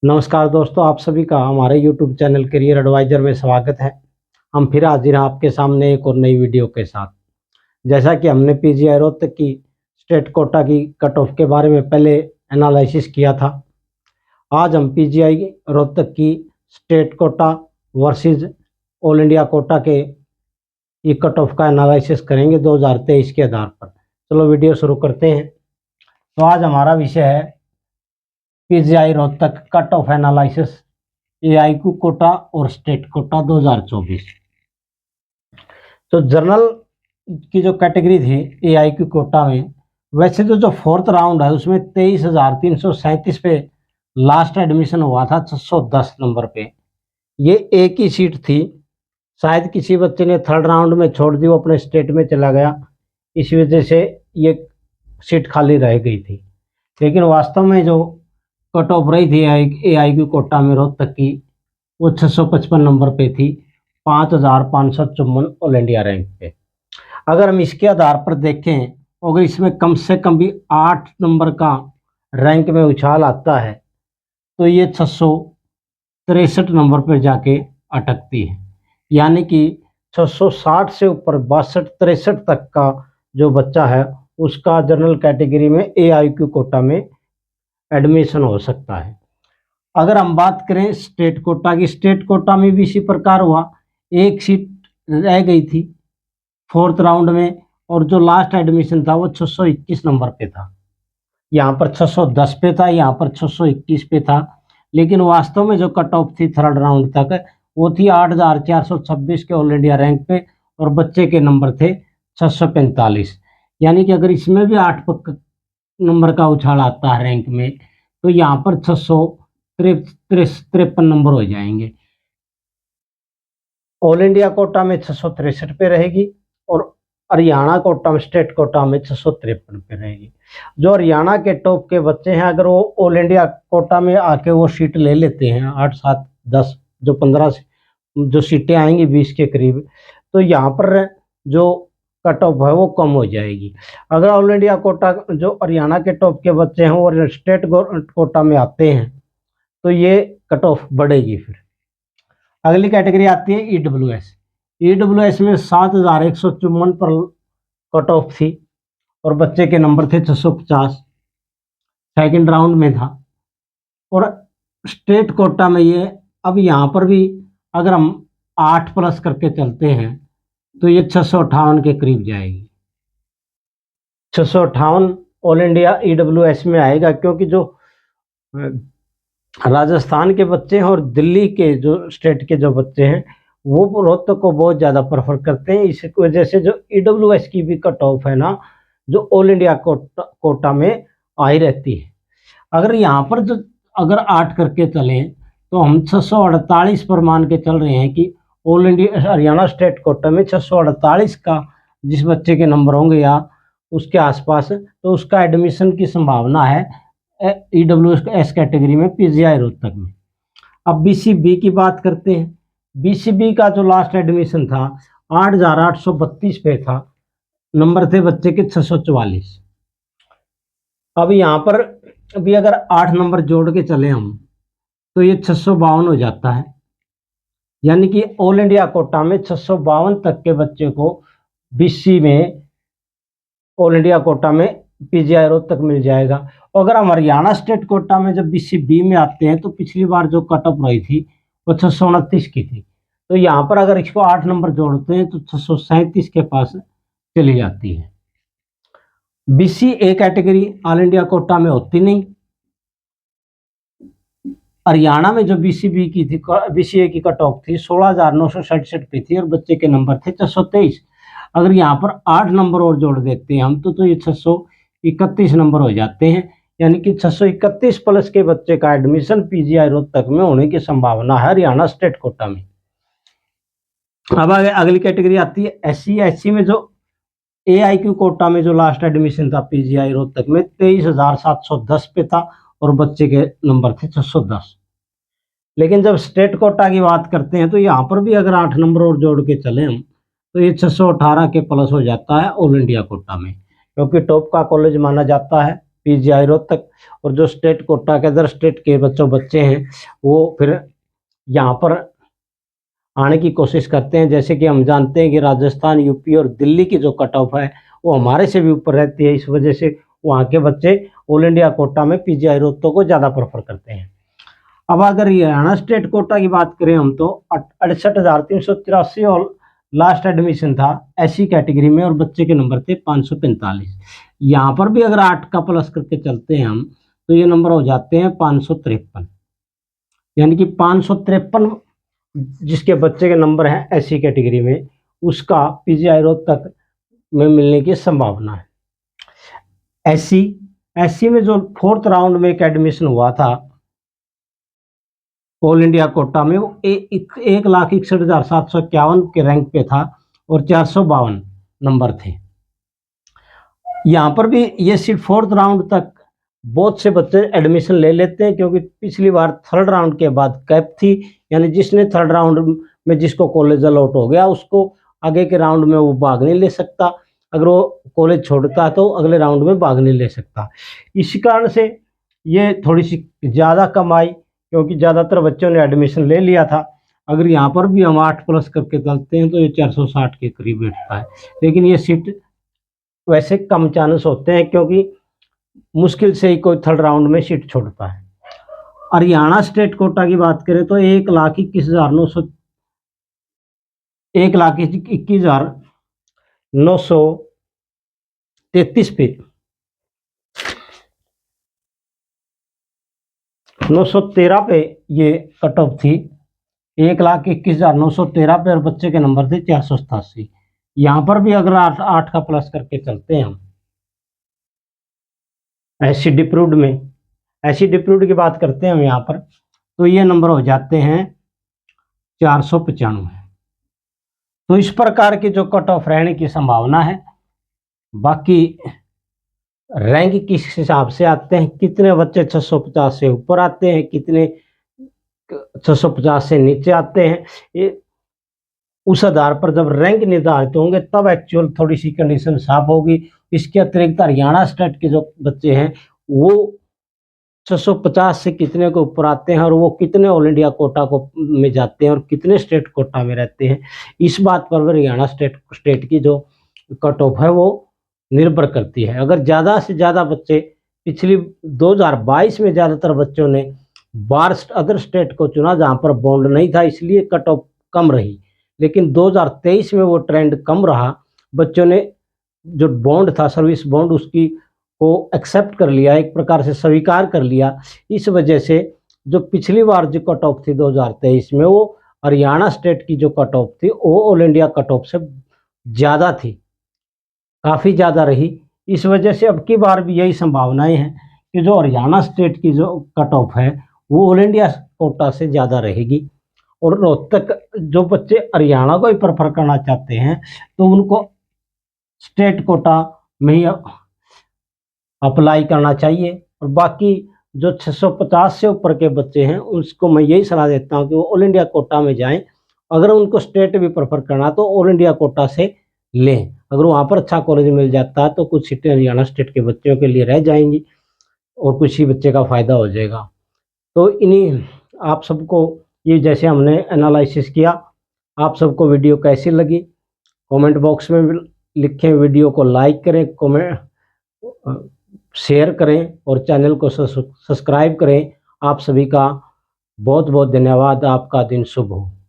नमस्कार दोस्तों, आप सभी का हमारे YouTube चैनल करियर एडवाइजर में स्वागत है। हम फिर हाजिर हैं आपके सामने एक और नई वीडियो के साथ। जैसा कि हमने पीजीआई रोहतक की स्टेट कोटा की कट ऑफ के बारे में पहले एनालिसिस किया था, आज हम पीजीआई रोहतक की state quota versus all India quota के ये कट ऑफ का एनालिसिस करेंगे 2023 के आधार पर। चलो वीडियो शुरू करते हैं। तो आज हमारा विषय है PGI Rohtak cut off analysis AIQ quota और स्टेट कोटा 2024। तो जर्नल की जो कैटेगरी थी एआईक्यू कोटा में, वैसे तो जो फोर्थ राउंड है उसमें 23,337 पे लास्ट एडमिशन हुआ था 610 नंबर पे। ये एक ही सीट थी, शायद किसी बच्चे ने थर्ड राउंड में छोड़ दी, वो अपने स्टेट में चला गया, इस वजह से ये सीट खाली रह गई थी। लेकिन वास्तव में जो कट ऑफ रही थी एआईक्यू कोटा में रोहतक की, वो 655 नंबर पे थी, 5,554 ऑल इंडिया रैंक पे। अगर हम इसके आधार पर देखें, अगर इसमें कम से कम भी 8 नंबर का रैंक में उछाल आता है तो ये 663 नंबर पर जाके अटकती है। यानी कि 660 से ऊपर 62-63 तक का जो बच्चा है उसका जनरल कैटेगरी में एआईक्यू कोटा में एडमिशन हो सकता है। अगर हम बात करें स्टेट कोटा की, स्टेट कोटा में भी इसी प्रकार हुआ, एक सीट रह गई थी फोर्थ राउंड में, और जो लास्ट एडमिशन था वो 621 नंबर पे था। यहाँ पर 610 पे था, यहाँ पर 621 पे था। लेकिन वास्तव में जो कट ऑफ थी थर्ड राउंड तक वो थी 8,426 के ऑल इंडिया रैंक पे, और बच्चे के नंबर थे 645। यानी कि अगर इसमें भी 8 नंबर का उछाल आता है रैंक में, तो यहाँ पर 653 नंबर हो जाएंगे। ऑल इंडिया कोटा में 663 पे रहेगी, और हरियाणा कोटा में स्टेट कोटा में 653 पे रहेगी। जो हरियाणा के टॉप के बच्चे हैं, अगर वो ऑल इंडिया कोटा में आके वो सीट ले लेते हैं, 8, 7, 10 जो 15 जो सीटें आएंगी 20 के करीब, तो यहाँ पर जो कट ऑफ है वो कम हो जाएगी। अगर ऑल इंडिया कोटा जो हरियाणा के टॉप के बच्चे हैं और स्टेट कोटा में आते हैं तो ये कट ऑफ बढ़ेगी। फिर अगली कैटेगरी आती है ईडब्ल्यूएस। ईडब्ल्यूएस में 7,154 पर कट ऑफ थी, और बच्चे के नंबर थे 650, सेकंड राउंड में था। और स्टेट कोटा में ये, अब यहाँ पर भी अगर हम 8 प्लस करके चलते हैं तो ये 658 के करीब जाएगी। 658 ऑल इंडिया ईडब्ल्यूएस में आएगा, क्योंकि जो राजस्थान के बच्चे हैं और दिल्ली के जो स्टेट के जो बच्चे हैं वो रोहतक को बहुत ज़्यादा प्रेफर करते हैं। इस वजह से जो ईडब्ल्यूएस की भी कट ऑफ है ना, जो ऑल इंडिया कोटा में आई रहती है। अगर यहाँ पर जो अगर 8 करके चलें तो हम 648 पर मान के चल रहे हैं कि all India Haryana state quota में 648 का जिस बच्चे के नंबर होंगे या उसके आसपास, तो उसका एडमिशन की संभावना है ईडब्ल्यूएस कैटेगरी में पीजीआई रोहतक में। अब बीसीबी की बात करते हैं। बीसीबी का जो लास्ट एडमिशन था 8,832 पे था, नंबर थे बच्चे के 644। अब यहाँ पर अभी अगर 8 नंबर जोड़ के चले हम तो ये 652 हो जाता है। यानी कि ऑल इंडिया कोटा में 652 तक के बच्चे को बीसी में ऑल इंडिया कोटा में पीजीआई रोहतक मिल जाएगा। अगर हम हरियाणा स्टेट कोटा में जब बीसीबी में आते हैं तो पिछली बार जो कट ऑफ रही थी वो 629 की थी, तो यहाँ पर अगर इसको 8 नंबर जोड़ते हैं तो 637 के पास चली जाती है। BC A category all India quota में होती नहीं। हरियाणा में जो बीसीबी की थी, बीसीए की कट ऑफ थी 16,967 पे थी, और बच्चे के नंबर थे 623। अगर यहाँ पर 8 नंबर और जोड़ देते हैं हम तो ये 631 नंबर हो जाते हैं। यानी कि 631 प्लस के बच्चे का एडमिशन पीजीआई रोहतक में होने की संभावना है हरियाणा स्टेट कोटा में। अब अगली कैटेगरी आती है एससी। एससी में जो एआईक्यू कोटा में जो लास्ट एडमिशन था पीजीआई रोहतक में 23,710 पे था, और बच्चे के नंबर थे 610। लेकिन जब स्टेट कोटा की बात करते हैं तो यहाँ पर भी अगर 8 नंबर और जोड़ के चले हम तो ये 618 के प्लस हो जाता है ऑल इंडिया कोटा में, क्योंकि टॉप का कॉलेज माना जाता है पीजीआई रोहतक, और जो स्टेट कोटा के अदर स्टेट के बच्चे हैं वो फिर यहाँ पर आने की कोशिश करते हैं। जैसे कि हम जानते हैं कि राजस्थान, यूपी और दिल्ली की जो कट ऑफ है वो हमारे से भी ऊपर रहती है। इस वजह से वहाँ के बच्चे ऑल इंडिया कोटा में पीजीआई रोहतक को ज़्यादा प्रेफर करते हैं। अब अगर हरियाणा स्टेट कोटा की बात करें हम, तो 68,383 और लास्ट एडमिशन था एससी कैटेगरी में, और बच्चे के नंबर थे 545। यहाँ पर भी अगर 8 का प्लस करके चलते हैं हम, तो ये नंबर हो जाते हैं 553। यानी कि 553 जिसके बच्चे के नंबर हैं एससी कैटेगरी में, उसका पीजीआई रोहतक में मिलने की संभावना है। एससी में जो 4th राउंड में एक एडमिशन हुआ था ऑल इंडिया कोटा में, वो 1,61,751 के रैंक पे था और 452 नंबर थे। यहाँ पर भी ये सिर्फ 4th राउंड तक बहुत से बच्चे एडमिशन ले लेते हैं, क्योंकि पिछली बार 3rd राउंड के बाद कैप थी, यानी जिसने 3rd राउंड में जिसको कॉलेज अलॉट हो गया उसको आगे के राउंड में वो भाग नहीं ले सकता। अगर वो कॉलेज छोड़ता है तो अगले राउंड में भाग नहीं ले सकता। इसी कारण से ये थोड़ी सी ज़्यादा कम आई, क्योंकि ज़्यादातर बच्चों ने एडमिशन ले लिया था। अगर यहाँ पर भी हम 8 प्लस करके चलते हैं तो ये 460 के करीब बैठता है। लेकिन ये सीट वैसे कम चांस होते हैं, क्योंकि मुश्किल से ही कोई 3rd राउंड में सीट छोड़ता है। हरियाणा स्टेट कोटा की बात करें तो 1,21,933 पे 913 पे ये कट ऑफ थी। 1,21,913 पे, और बच्चे के नंबर थे 487। यहाँ पर भी अगर 8 का प्लस करके चलते हैं हम, एससी डिप्रूव्ड की बात करते हैं हम यहाँ पर, तो ये नंबर हो जाते हैं 495। तो इस प्रकार की जो कट ऑफ रहने की संभावना है। बाकी रैंक किस हिसाब से आते हैं, कितने बच्चे 650 से ऊपर आते हैं, कितने 650 से नीचे आते हैं, ये उस आधार पर जब रैंक निर्धारित होंगे तब एक्चुअल थोड़ी सी कंडीशन साफ होगी। इसके अतिरिक्त हरियाणा स्टेट के जो बच्चे हैं वो 650 से कितने को ऊपर आते हैं, और वो कितने ऑल इंडिया कोटा को में जाते हैं और कितने स्टेट कोटा में रहते हैं, इस बात पर हरियाणा स्टेट की जो कट ऑफ है वो निर्भर करती है। अगर ज़्यादा से ज़्यादा बच्चे, पिछली 2022 में ज़्यादातर बच्चों ने बार अदर स्टेट को चुना जहाँ पर बॉन्ड नहीं था, इसलिए कट ऑफ कम रही। लेकिन 2023 में वो ट्रेंड कम रहा, बच्चों ने जो बॉन्ड था सर्विस बॉन्ड उसकी को एक्सेप्ट कर लिया, एक प्रकार से स्वीकार कर लिया। इस वजह से जो पिछली बार जो कट ऑफ थी 2023 में, वो हरियाणा स्टेट की जो कट ऑफ थी वो ऑल इंडिया कट ऑफ से ज़्यादा थी, काफ़ी ज़्यादा रही। इस वजह से अब की बार भी यही संभावनाएं हैं कि जो हरियाणा स्टेट की जो कट ऑफ है वो ऑल इंडिया कोटा से ज़्यादा रहेगी। और रोहतक जो बच्चे हरियाणा को ही प्रेफर करना चाहते हैं तो उनको स्टेट कोटा में ही अप्लाई करना चाहिए। और बाकी जो 650 से ऊपर के बच्चे हैं उसको मैं यही सलाह देता हूं कि वो ऑल इंडिया कोटा में जाएं। अगर उनको स्टेट भी प्रेफर करना तो ऑल इंडिया कोटा से लें। अगर वहाँ पर अच्छा कॉलेज मिल जाता है तो कुछ सीटें हरियाणा स्टेट के बच्चों के लिए रह जाएंगी और कुछ ही बच्चे का फ़ायदा हो जाएगा। तो इन्हीं आप सबको ये जैसे हमने एनालिसिस किया, आप सबको वीडियो कैसी लगी कमेंट बॉक्स में लिखें। वीडियो को लाइक करें, कमेंट शेयर करें और चैनल को सब्सक्राइब करें। आप सभी का बहुत बहुत धन्यवाद। आपका दिन शुभ हो।